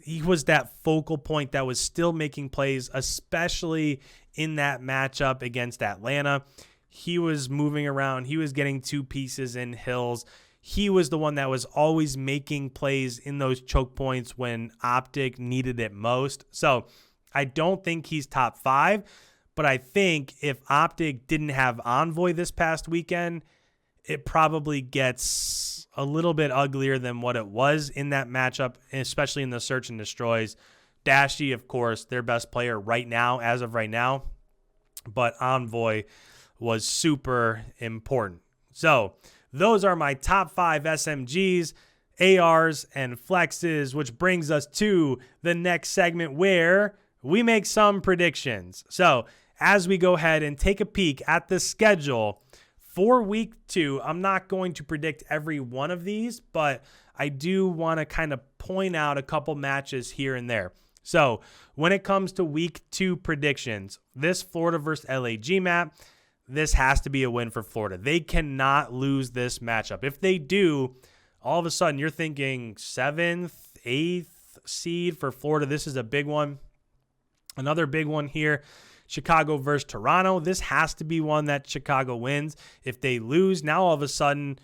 he was that focal point that was still making plays, especially in that matchup against Atlanta. He was moving around. He was getting 2 pieces in hills. He was the one that was always making plays in those choke points when OPTIC needed it most. So I don't think he's top 5, but I think if OPTIC didn't have Envoy this past weekend, it probably gets a little bit uglier than what it was in that matchup, especially in the search and destroys. Dashy, of course, their best player right now, as of right now, but Envoy was super important. So those are my top 5 SMGs, ARs, and flexes, which brings us to the next segment where we make some predictions. So as we go ahead and take a peek at the schedule for week 2, I'm not going to predict every one of these, but I do want to kind of point out a couple matches here and there. So when it comes to week 2 predictions, this Florida versus LAG map, this has to be a win for Florida. They cannot lose this matchup. If they do, all of a sudden you're thinking 7th, 8th seed for Florida. This is a big one. Another big one here, Chicago versus Toronto. This has to be one that Chicago wins. If they lose, now all of a sudden,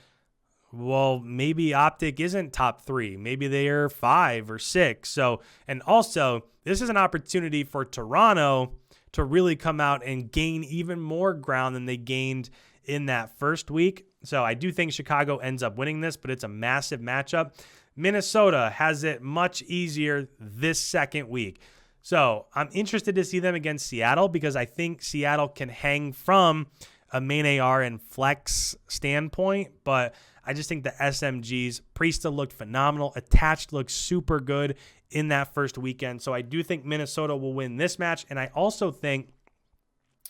well, maybe OPTIC isn't top 3. Maybe they are 5 or 6. So, and also, this is an opportunity for Toronto to really come out and gain even more ground than they gained in that first week. So I do think Chicago ends up winning this, but it's a massive matchup. Minnesota has it much easier this second week. So I'm interested to see them against Seattle because I think Seattle can hang from a main AR and flex standpoint, but I just think the SMGs, Priesta looked phenomenal. Attached looked super good in that first weekend. So I do think Minnesota will win this match. And I also think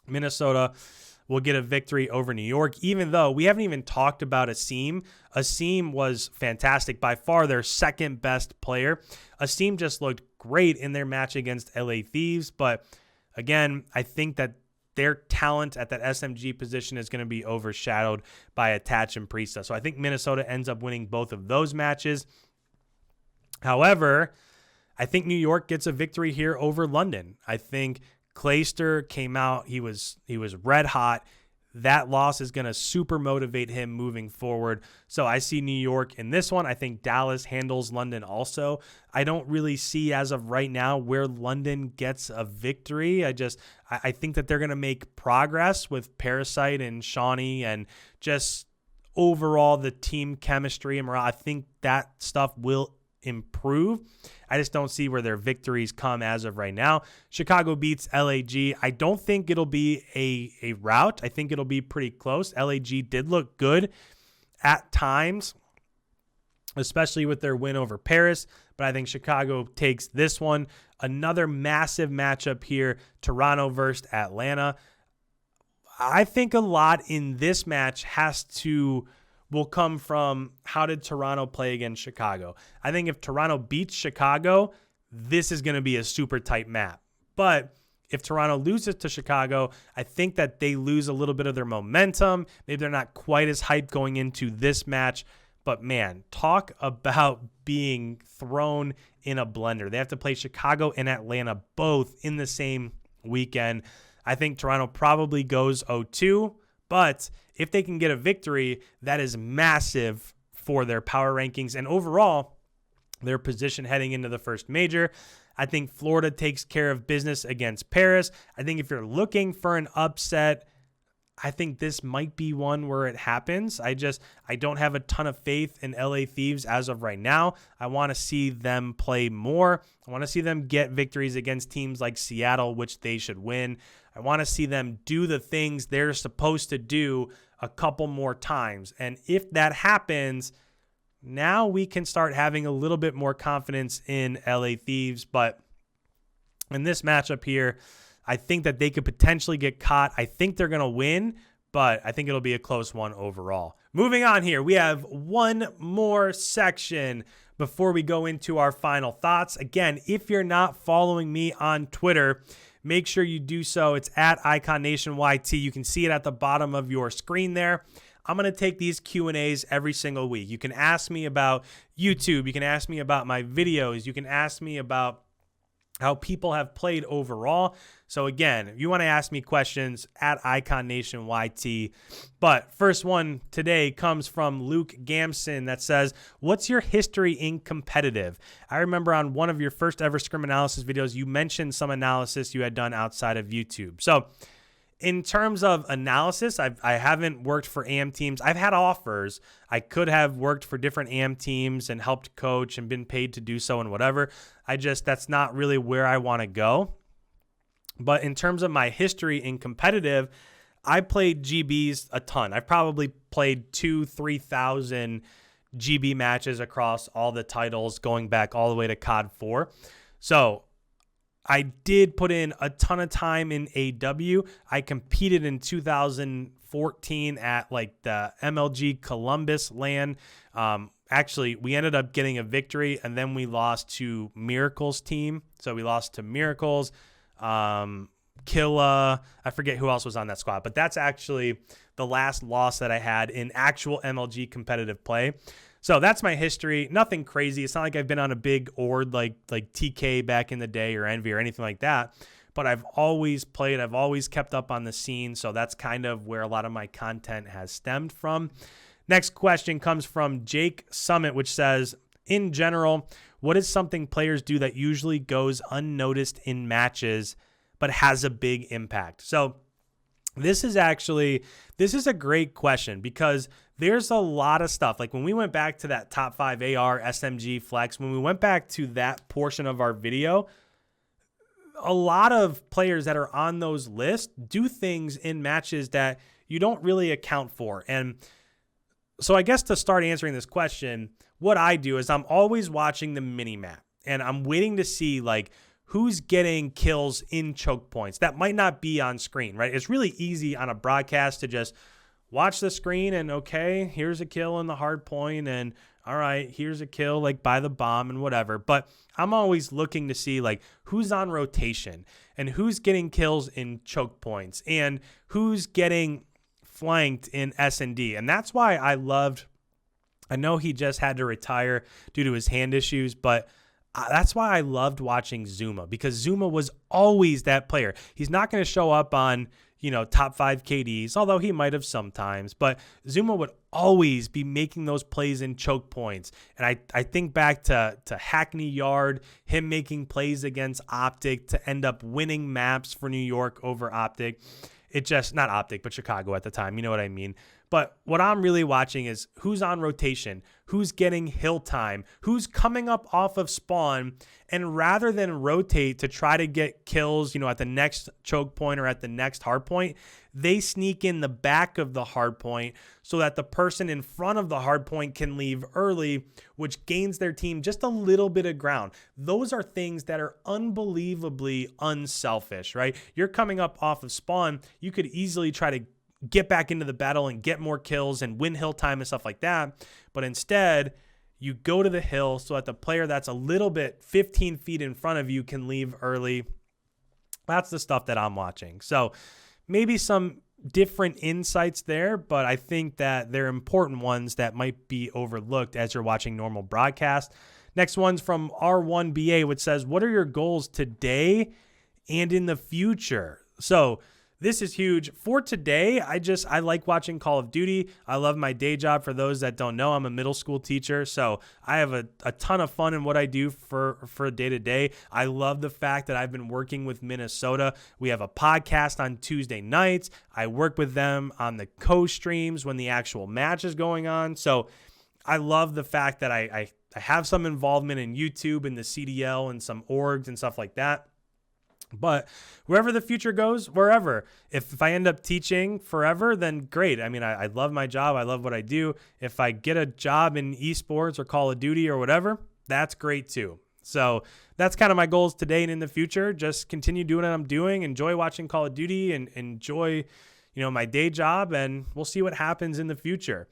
Minnesota will get a victory over New York, even though we haven't even talked about Asim. Asim was fantastic, by far their second best player. Asim just looked great in their match against LA Thieves. But again, I think that their talent at that SMG position is going to be overshadowed by Attach and Priesta. So I think Minnesota ends up winning both of those matches. However, I think New York gets a victory here over London. I think Clayster came out. He was red hot. That loss is going to super motivate him moving forward. So I see New York in this one. I think Dallas handles London also. I don't really see as of right now where London gets a victory. I think that they're going to make progress with Parasite and Shawnee and just overall the team chemistry and morale. I think that stuff will improve. I just don't see where their victories come as of right now. Chicago beats LAG. I don't think it'll be a rout. I think it'll be pretty close. LAG did look good at times, especially with their win over Paris, but I think Chicago takes this one. Another massive matchup here, Toronto versus Atlanta. I think a lot in this match will come from how did Toronto play against Chicago. I think if Toronto beats Chicago, this is going to be a super tight map. But if Toronto loses to Chicago, I think that they lose a little bit of their momentum. Maybe they're not quite as hyped going into this match. But man, talk about being thrown in a blender. They have to play Chicago and Atlanta both in the same weekend. I think Toronto probably goes 0-2. But if they can get a victory, that is massive for their power rankings. And overall, their position heading into the first major. I think Florida takes care of business against Paris. I think if you're looking for an upset, I think this might be one where it happens. I don't have a ton of faith in LA Thieves as of right now. I want to see them play more. I want to see them get victories against teams like Seattle, which they should win. I want to see them do the things they're supposed to do a couple more times. And if that happens, now we can start having a little bit more confidence in LA Thieves. But in this matchup here, I think that they could potentially get caught. I think they're going to win, but I think it'll be a close one overall. Moving on here, we have one more section before we go into our final thoughts. Again, if you're not following me on Twitter, make sure you do so. It's at IKONationYT. You can see it at the bottom of your screen there. I'm going to take these Q&As every single week. You can ask me about YouTube. You can ask me about my videos. You can ask me about how people have played overall. So again, if you want to ask me questions, at IKONationYT. But first one today comes from Luke Gamson that says, what's your history in competitive? I remember on one of your first ever scrim analysis videos, you mentioned some analysis you had done outside of YouTube. So in terms of analysis, I haven't worked for AM teams. I've had offers. I could have worked for different AM teams and helped coach and been paid to do so and whatever. That's not really where I want to go. But in terms of my history in competitive, I played GBs a ton. I've probably played 2,000-3,000 GB matches across all the titles going back all the way to COD 4. So I did put in a ton of time in AW. I competed in 2014 at like the MLG Columbus LAN. Actually, we ended up getting a victory, and then we lost to Miracle's team. So we lost to Miracles, Killa. I forget who else was on that squad, but that's actually the last loss that I had in actual MLG competitive play. So that's my history. Nothing crazy. It's not like I've been on a big ORD like TK back in the day or Envy or anything like that. But I've always played. I've always kept up on the scene. So that's kind of where a lot of my content has stemmed from. Next question comes from Jake Summit, which says, in general, what is something players do that usually goes unnoticed in matches but has a big impact? So this is a great question because there's a lot of stuff. Like when we went back to that top 5 AR SMG Flex, when we went back to that portion of our video, a lot of players that are on those lists do things in matches that you don't really account for. And so I guess to start answering this question, what I do is I'm always watching the mini map and I'm waiting to see like who's getting kills in choke points. That might not be on screen, right? It's really easy on a broadcast to just watch the screen and, okay, here's a kill in the hard point and, all right, here's a kill like by the bomb and whatever. But I'm always looking to see like who's on rotation and who's getting kills in choke points and who's getting flanked in S&D. And that's why I know he just had to retire due to his hand issues, but that's why I loved watching Zuma, because Zuma was always that player. He's not going to show up on, top 5 KDs, although he might have sometimes, but Zuma would always be making those plays in choke points. And I think back to Hackney Yard, him making plays against OPTIC to end up winning maps for New York over OPTIC. Not OPTIC, but Chicago at the time. You know what I mean? But what I'm really watching is who's on rotation, who's getting hill time, who's coming up off of spawn, and rather than rotate to try to get kills, at the next choke point or at the next hard point, they sneak in the back of the hard point so that the person in front of the hard point can leave early, which gains their team just a little bit of ground. Those are things that are unbelievably unselfish, right? You're coming up off of spawn. You could easily try to get back into the battle and get more kills and win hill time and stuff like that. But instead, you go to the hill so that the player that's a little bit 15 feet in front of you can leave early. That's the stuff that I'm watching. So maybe some different insights there, but I think that they're important ones that might be overlooked as you're watching normal broadcast. Next one's from R1BA, which says, what are your goals today and in the future? So this is huge. For today, I like watching Call of Duty. I love my day job. For those that don't know, I'm a middle school teacher, so I have a ton of fun in what I do for day to day. I love the fact that I've been working with Minnesota. We have a podcast on Tuesday nights. I work with them on the co-streams when the actual match is going on. So I love the fact that I have some involvement in YouTube and the CDL and some orgs and stuff like that. But wherever the future goes, wherever. If I end up teaching forever, then great. I mean, I love my job. I love what I do. If I get a job in esports or Call of Duty or whatever, that's great too. So that's kind of my goals today and in the future. Just continue doing what I'm doing. Enjoy watching Call of Duty and enjoy, my day job. And we'll see what happens in the future.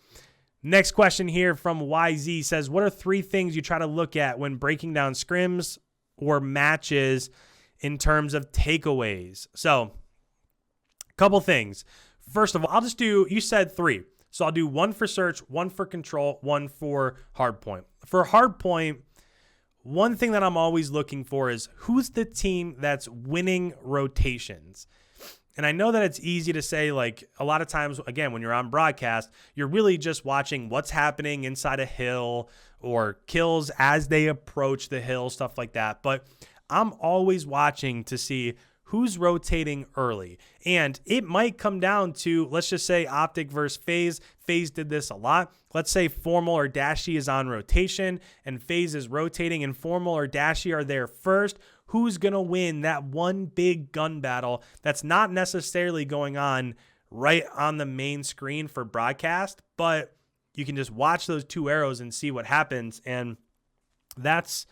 Next question here from YZ says, what are 3 things you try to look at when breaking down scrims or matches in terms of takeaways? So a couple things. First of all, I'll just do, you said 3. So I'll do 1 for search, 1 for control, 1 for hardpoint. For hardpoint, one thing that I'm always looking for is who's the team that's winning rotations. And I know that it's easy to say, like, a lot of times, again, when you're on broadcast, you're really just watching what's happening inside a hill or kills as they approach the hill, stuff like that. But I'm always watching to see who's rotating early. And it might come down to, let's just say OPTIC versus FAZE. FAZE did this a lot. Let's say Formal or Dashy is on rotation and FAZE is rotating and Formal or Dashy are there first. Who's going to win that one big gun battle that's not necessarily going on right on the main screen for broadcast, but you can just watch those 2 arrows and see what happens. And that's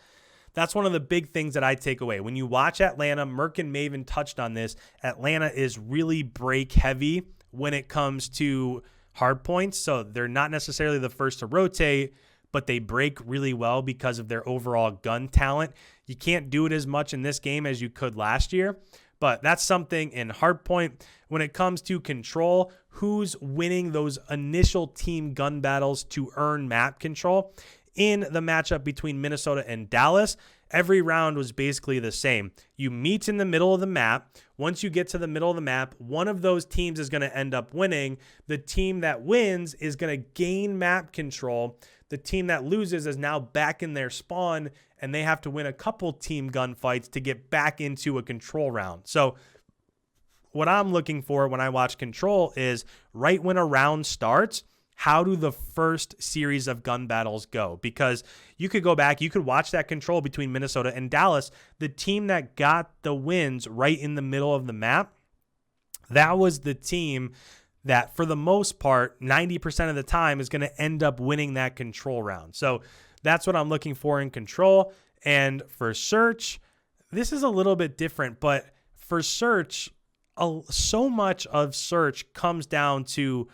one of the big things that I take away. When you watch Atlanta, Merc and Maven touched on this, Atlanta is really break heavy when it comes to hard points. So they're not necessarily the first to rotate, but they break really well because of their overall gun talent. You can't do it as much in this game as you could last year, but that's something in hardpoint. When it comes to control, who's winning those initial team gun battles to earn map control? In the matchup between Minnesota and Dallas, every round was basically the same. You meet in the middle of the map. Once you get to the middle of the map, one of those teams is going to end up winning. The team that wins is going to gain map control. The team that loses is now back in their spawn, and they have to win a couple team gunfights to get back into a control round. So what I'm looking for when I watch control is right when a round starts, how do the first series of gun battles go? Because you could go back, you could watch that control between Minnesota and Dallas. The team that got the wins right in the middle of the map, that was the team that for the most part, 90% of the time is going to end up winning that control round. So that's what I'm looking for in control. And for search, this is a little bit different, but for search, so much of search comes down to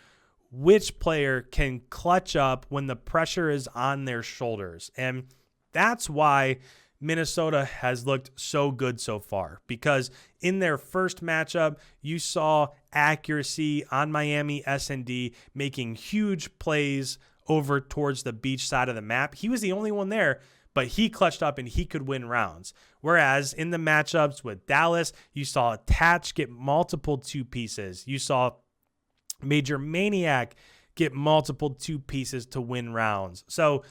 which player can clutch up when the pressure is on their shoulders. And that's why Minnesota has looked so good so far, because in their first matchup, you saw accuracy on Miami S&D making huge plays over towards the beach side of the map. He was the only one there, but he clutched up and he could win rounds. Whereas in the matchups with Dallas, you saw Tatch get multiple 2 pieces. You saw Major Maniac get multiple 2 pieces to win rounds. So,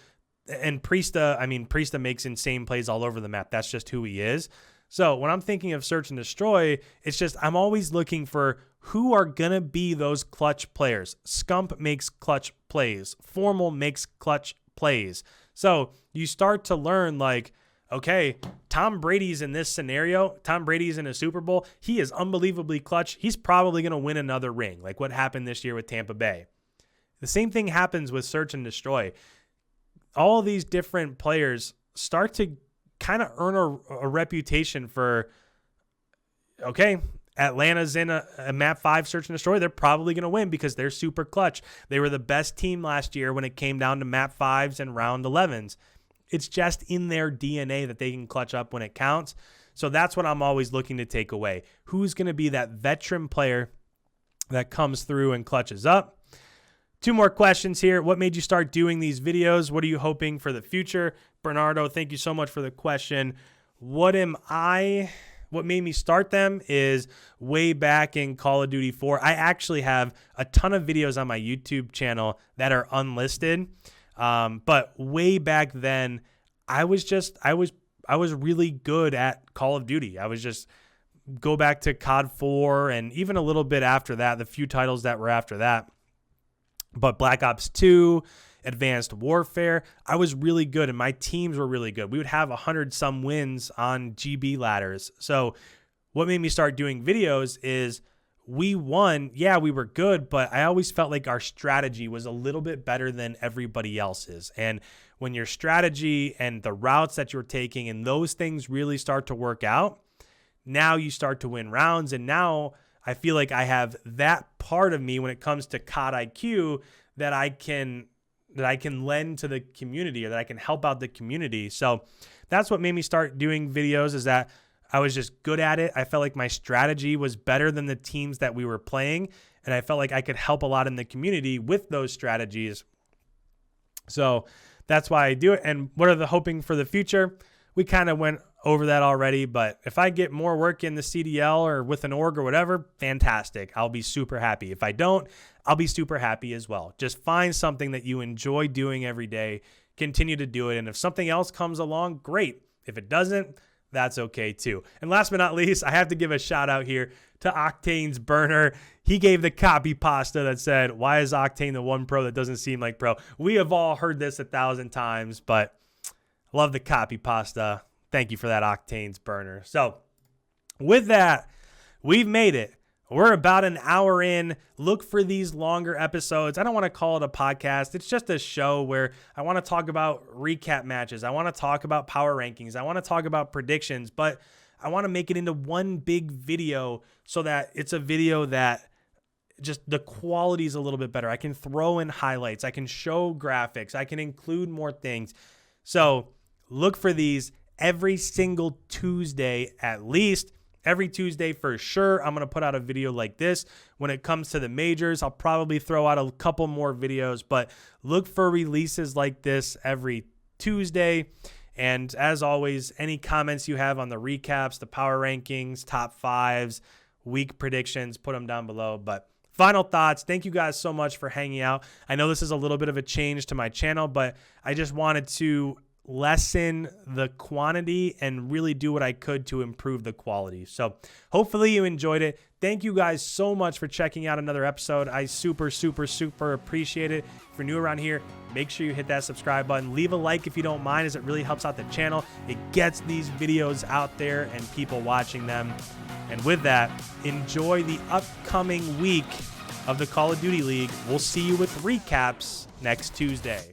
and Priesta makes insane plays all over the map. That's just who he is. So when I'm thinking of search and destroy, it's just I'm always looking for who are going to be those clutch players. Scump makes clutch plays. Formal makes clutch plays. So you start to learn like, okay, Tom Brady's in this scenario. Tom Brady's in a Super Bowl. He is unbelievably clutch. He's probably going to win another ring, like what happened this year with Tampa Bay. The same thing happens with search and destroy. All of these different players start to kind of earn a reputation for, okay, Atlanta's in a map 5 search and destroy. They're probably going to win because they're super clutch. They were the best team last year when it came down to map 5s and round 11s. It's just in their DNA that they can clutch up when it counts. So that's what I'm always looking to take away. Who's going to be that veteran player that comes through and clutches up? 2 more questions here. What made you start doing these videos? What are you hoping for the future? Bernardo, thank you so much for the question. What am I what made me start them is way back in Call of Duty 4. I actually have a ton of videos on my YouTube channel that are unlisted. But way back then, I was really good at Call of Duty. I was just go back to COD 4 and even a little bit after that, the few titles that were after that. But Black Ops 2, Advanced Warfare, I was really good and my teams were really good. We would have 100 some wins on GB ladders. So what made me start doing videos is we won. Yeah, we were good, but I always felt like our strategy was a little bit better than everybody else's. And when your strategy and the routes that you're taking and those things really start to work out, now you start to win rounds. And now I feel like I have that part of me when it comes to COD IQ that I can lend to the community, or that I can help out the community. So that's what made me start doing videos, is that I was just good at it. I felt like my strategy was better than the teams that we were playing, and I felt like I could help a lot in the community with those strategies. So that's why I do it. And what are the hoping for the future? We kind of went over that already, but if I get more work in the CDL or with an org or whatever, fantastic. I'll be super happy. If I don't, I'll be super happy as well. Just find something that you enjoy doing every day, continue to do it. And if something else comes along, great. If it doesn't, that's okay too. And last but not least, I have to give a shout out here to Octane's burner. He gave the copy pasta that said, why is Octane the one pro that doesn't seem like pro? We have all heard this 1,000 times, but love the copy pasta. Thank you for that, Octane's burner. So with that, we've made it. We're about an hour in. Look for these longer episodes. I don't want to call it a podcast. It's just a show where I want to talk about recap matches. I want to talk about power rankings. I want to talk about predictions, but I want to make it into one big video so that it's a video that just the quality is a little bit better. I can throw in highlights. I can show graphics. I can include more things. So look for these every single Tuesday, at least. Every Tuesday for sure, I'm going to put out a video like this. When it comes to the majors, I'll probably throw out a couple more videos, but look for releases like this every Tuesday. And as always, any comments you have on the recaps, the power rankings, top fives, week predictions, put them down below. But final thoughts, thank you guys so much for hanging out. I know this is a little bit of a change to my channel, but I just wanted to lessen the quantity and really do what I could to improve the quality. So hopefully you enjoyed it. Thank you guys so much for checking out another episode. I super appreciate it. If you're new around here, make sure you hit that subscribe button. Leave a like if you don't mind, as it really helps out the channel. It gets these videos out there and people watching them. And with that, enjoy the upcoming week of the Call of Duty League. We'll see you with recaps next Tuesday.